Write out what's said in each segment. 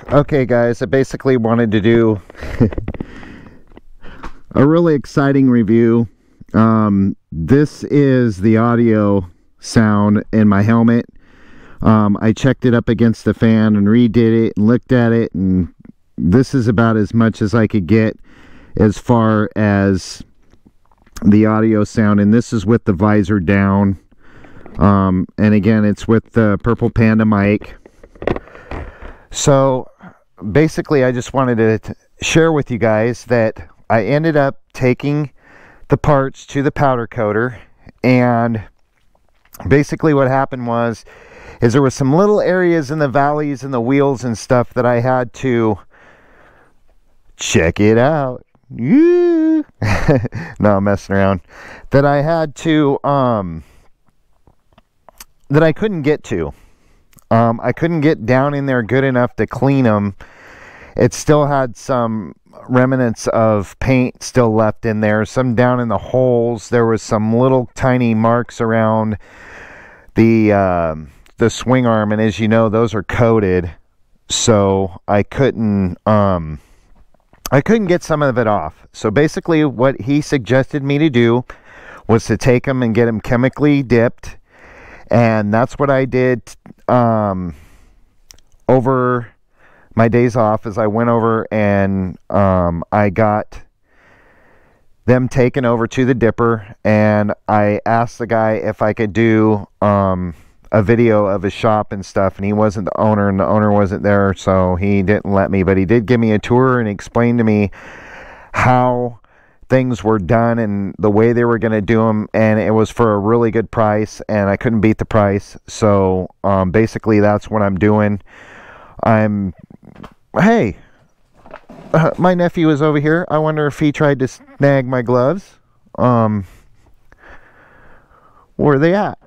Okay guys, I basically wanted to do a really exciting review. This is the audio sound in my helmet. I checked it up against the fan and redid it and looked at it, and this is about as much as I could get as far as the audio sound, and this is with the visor down. And again, it's with the Purple Panda mic. So basically I just wanted to share with you guys that I ended up taking the parts to the powder coater, and basically what happened is there were some little areas in the valleys and the wheels and stuff that I had to check it out. No, I'm messing around. That I had to that I couldn't get to. I couldn't get down in there good enough to clean them. It still had some remnants of paint still left in there, some down in the holes. There was some little tiny marks around the swing arm, and as you know, those are coated, so I couldn't get some of it off. So basically what he suggested me to do was to take them and get them chemically dipped, and that's what I did over my days off. As I went over and I got them taken over to the dipper, and I asked the guy if I could do a video of his shop and stuff, and he wasn't the owner, and the owner wasn't there, so he didn't let me, but he did give me a tour and explain to me how things were done and the way they were going to do them, and it was for a really good price, and I couldn't beat the price. So basically that's what I'm doing. Hey, my nephew is over here. I wonder if he tried to snag my gloves. Where are they at?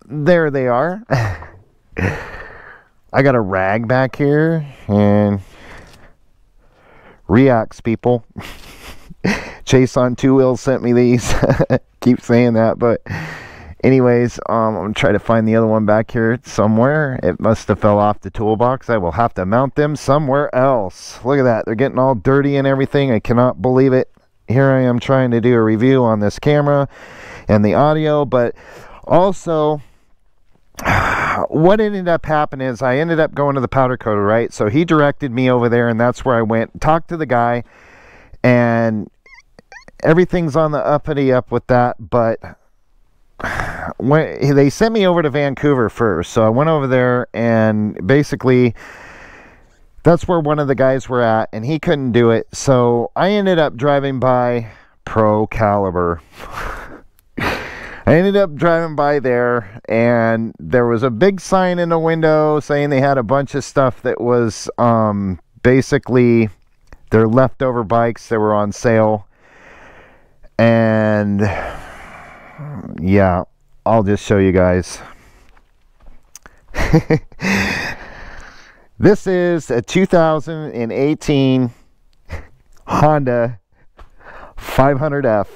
There they are. I got a rag back here, and Reacts, people. Chase on Two Wheels sent me these. Keep saying that, but anyways, I'm gonna try to find the other one back here somewhere. It must have fell off the toolbox. I will have to mount them somewhere else. Look at that, they're getting all dirty and everything. I cannot believe it. Here I am trying to do a review on this camera and the audio, but also what ended up happening is I ended up going to the powder coater, right? So he directed me over there, and that's where I went, talked to the guy, and everything's on the uppity up with that. But when they sent me over to Vancouver first, so I went over there, and basically that's where one of the guys were at, and he couldn't do it, so I ended up driving by Pro Caliber. I ended up driving by there, and there was a big sign in the window saying they had a bunch of stuff that was basically their leftover bikes that were on sale. And yeah, I'll just show you guys. This is a 2018 Honda 500F.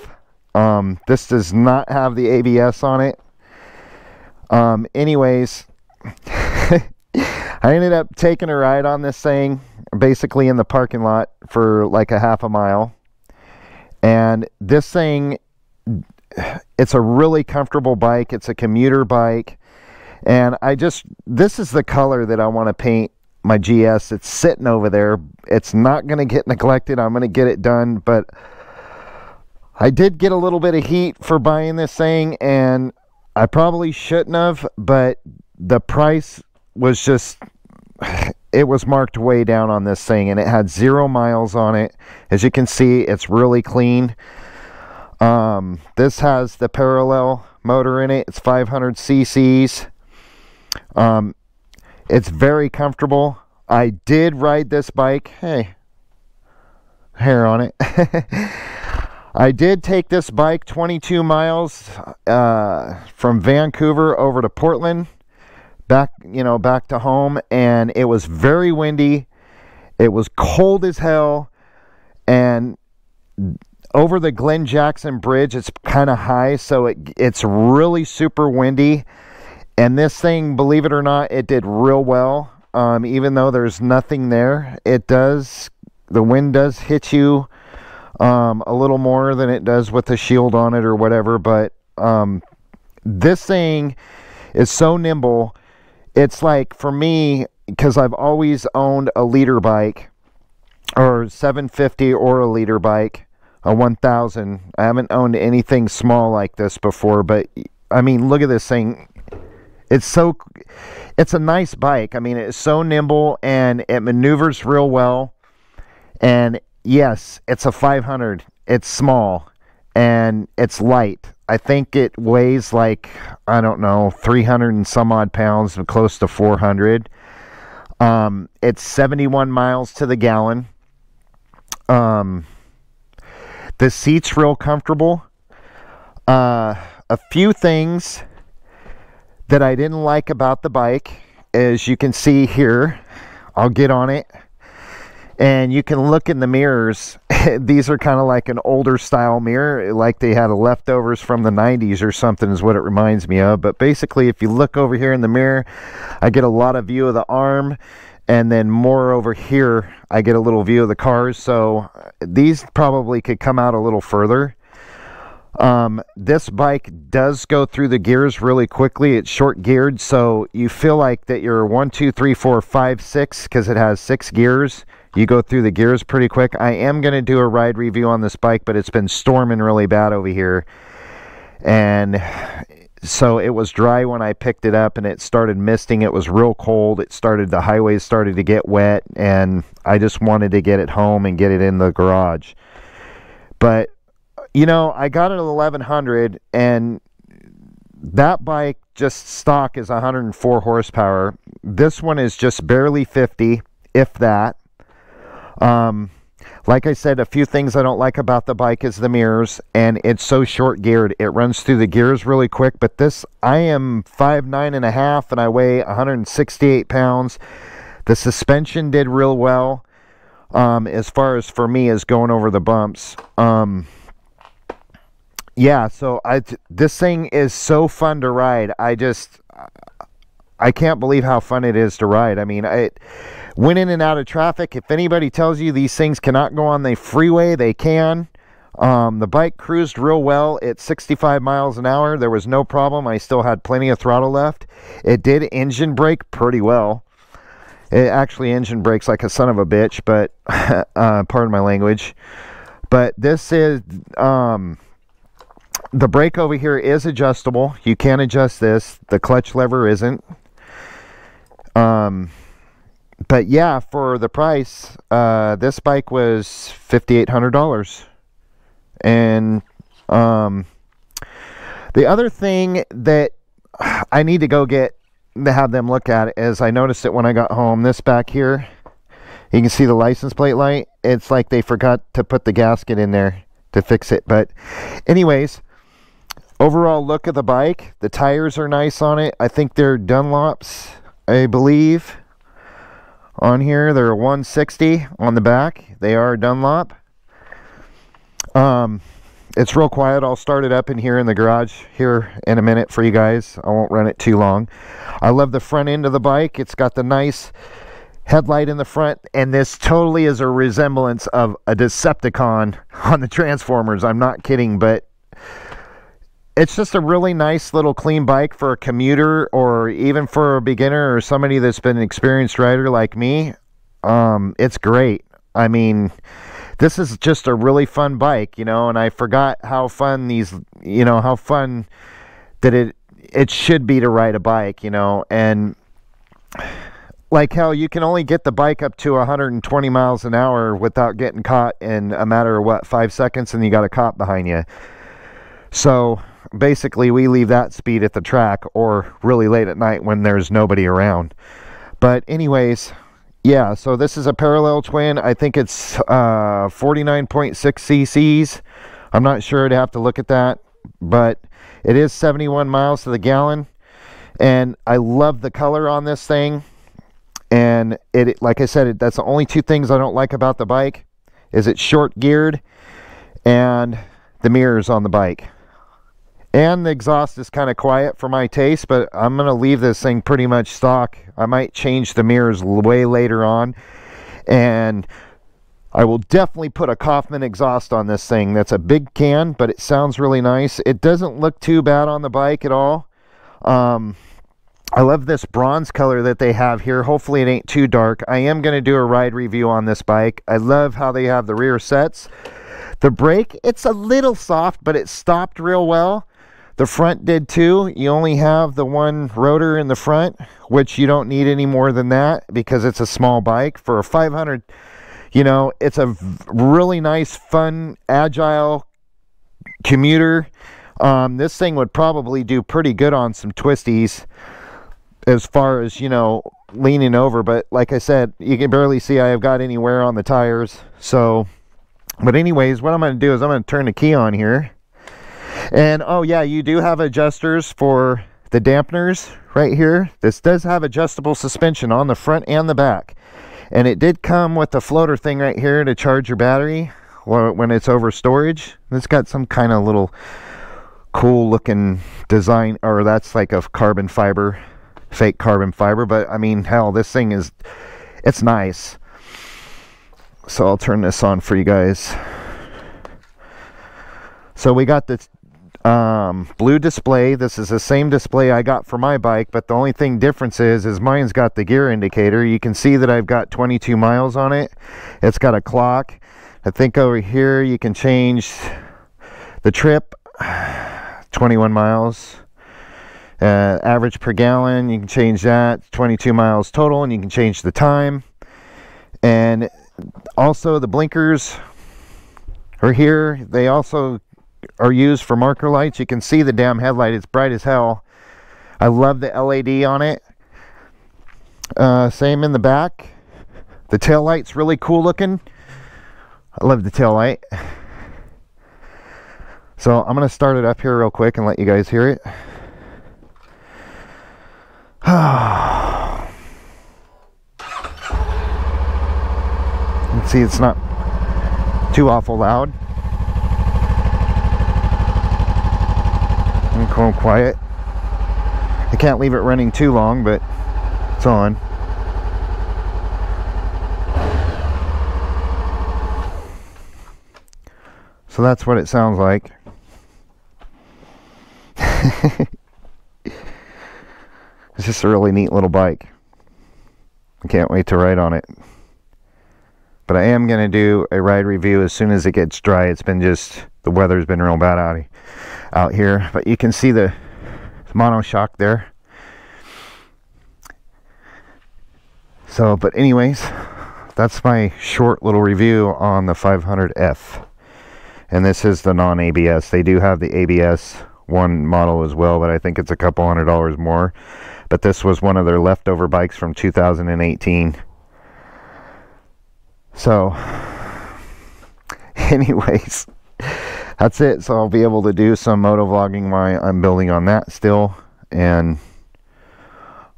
This does not have the ABS on it. Anyways, I ended up taking a ride on this thing, basically in the parking lot for like a half a mile. And this thing, it's a really comfortable bike. It's a commuter bike. And this is the color that I want to paint my GS. It's sitting over there. It's not going to get neglected. I'm going to get it done, but I did get a little bit of heat for buying this thing, and I probably shouldn't have, but the price was just, it was marked way down on this thing, and it had 0 miles on it. As you can see, it's really clean. This has the parallel motor in it. It's 500 cc's. It's very comfortable. I did ride this bike. Hey, hair on it. I did take this bike 22 miles from Vancouver over to Portland, back to home, and it was very windy. It was cold as hell, and over the Glen Jackson Bridge, it's kind of high, so it's really super windy. And this thing, believe it or not, it did real well. even though there's nothing there. The wind does hit you a little more than it does with the shield on it or whatever, but this thing is so nimble. It's like, for me, because I've always owned a leader bike, or 750 or a leader bike, a 1000. I haven't owned anything small like this before, but I mean, look at this thing. It's a nice bike. I mean, it's so nimble and it maneuvers real well. And yes, it's a 500. It's small and it's light. I think it weighs like, I don't know, 300 and some odd pounds, close to 400. It's 71 miles to the gallon. The seat's real comfortable. A few things that I didn't like about the bike, as you can see here, I'll get on it, and you can look in the mirrors. These are kind of like an older style mirror, like they had leftovers from the 90s or something is what it reminds me of. But basically, if you look over here in the mirror, I get a lot of view of the arm, and then more over here, I get a little view of the cars. So these probably could come out a little further. This bike does go through the gears really quickly. It's short geared, so you feel like that you're 1, 2, 3, 4, 5, 6, because it has 6 gears. You go through the gears pretty quick. I am going to do a ride review on this bike, but it's been storming really bad over here. And so it was dry when I picked it up, and it started misting. It was real cold. The highways started to get wet, and I just wanted to get it home and get it in the garage. But you know, I got it at 1100, and that bike just stock is 104 horsepower. This one is just barely 50, if that. Like I said, a few things I don't like about the bike is the mirrors, and it's so short geared. It runs through the gears really quick, but this, I am 5'9.5", and I weigh 168 pounds. The suspension did real well, as far as for me is going over the bumps. Yeah, so this thing is so fun to ride. I can't believe how fun it is to ride. I mean, I went in and out of traffic. If anybody tells you these things cannot go on the freeway, they can. The bike cruised real well at 65 miles an hour. There was no problem. I still had plenty of throttle left. It did engine brake pretty well. It actually engine brakes like a son of a bitch, but pardon my language. But this is... the brake over here is adjustable. You can adjust this. The clutch lever isn't. But yeah, for the price, this bike was $5,800. And the other thing that I need to go get to have them look at is, I noticed it when I got home. This back here, you can see the license plate light. It's like they forgot to put the gasket in there to fix it. But anyways, overall look of the bike, the tires are nice on it. I think they're Dunlops, I believe. On here, they're 160 on the back. They are Dunlop. It's real quiet. I'll start it up in here in the garage here in a minute for you guys. I won't run it too long. I love the front end of the bike. It's got the nice headlight in the front, and this totally is a resemblance of a Decepticon on the Transformers. I'm not kidding, but it's just a really nice little clean bike for a commuter, or even for a beginner or somebody that's been an experienced rider like me. It's great. I mean, this is just a really fun bike, you know, and I forgot how fun these, you know, how fun that it should be to ride a bike, you know. And like how you can only get the bike up to 120 miles an hour without getting caught in a matter of, what, 5 seconds, and you got a cop behind you. So basically we leave that speed at the track, or really late at night when there's nobody around. But anyways, yeah, so this is a parallel twin. I think it's 49.6 cc's. I'm not sure. I'd have to look at that, but it is 71 miles to the gallon, and I love the color on this thing. And it, like I said, that's the only two things I don't like about the bike, is it's short geared and the mirrors on the bike. And the exhaust is kind of quiet for my taste, but I'm going to leave this thing pretty much stock. I might change the mirrors way later on. And I will definitely put a Kaufman exhaust on this thing. That's a big can, but it sounds really nice. It doesn't look too bad on the bike at all. I love this bronze color that they have here. Hopefully it ain't too dark. I am going to do a ride review on this bike. I love how they have the rear sets. The brake, it's a little soft, but it stopped real well. The front did too. You only have the one rotor in the front, which you don't need any more than that because it's a small bike. For a 500, you know, it's a really nice, fun, agile commuter. This thing would probably do pretty good on some twisties as far as, you know, leaning over. But like I said, you can barely see I have got any wear on the tires. So, but anyways, what I'm going to do is I'm going to turn the key on here. And oh yeah, you do have adjusters for the dampeners right here. This does have adjustable suspension on the front and the back. And it did come with a floater thing right here to charge your battery when it's over storage. It's got some kind of little cool looking design, or that's like a carbon fiber, fake carbon fiber. But I mean, hell, this thing is, it's nice. So I'll turn this on for you guys. So we got this blue display. This is the same display I got for my bike, but the only thing difference is mine's got the gear indicator. You can see that I've got 22 miles on it. It's got a clock. I think over here you can change the trip, 21 miles. Average per gallon, you can change that, 22 miles total, and you can change the time. And also the blinkers are here. They also are used for marker lights. You can see the damn headlight, it's bright as hell. I love the LED on it. Same in the back. The tail light's really cool looking. I love the tail light. So I'm going to start it up here real quick and let you guys hear it. You can see it's not too awful loud. And cool, quiet. I can't leave it running too long, but it's on. So that's what it sounds like. It's just a really neat little bike. I can't wait to ride on it. But I am going to do a ride review as soon as it gets dry. It's been just, the weather's been real bad out here. But you can see the monoshock there. So, but anyways, that's my short little review on the 500F. And this is the non-ABS. They do have the ABS one model as well, but I think it's a couple $100 more. But this was one of their leftover bikes from 2018. So anyways, that's it. So I'll be able to do some moto vlogging while I'm building on that still, and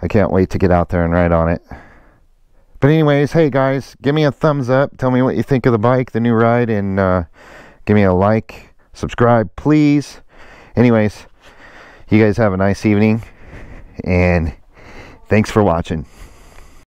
I can't wait to get out there and ride on it. But anyways, hey guys, give me a thumbs up, tell me what you think of the bike, the new ride, and give me a like, subscribe please. Anyways, you guys have a nice evening, and thanks for watching.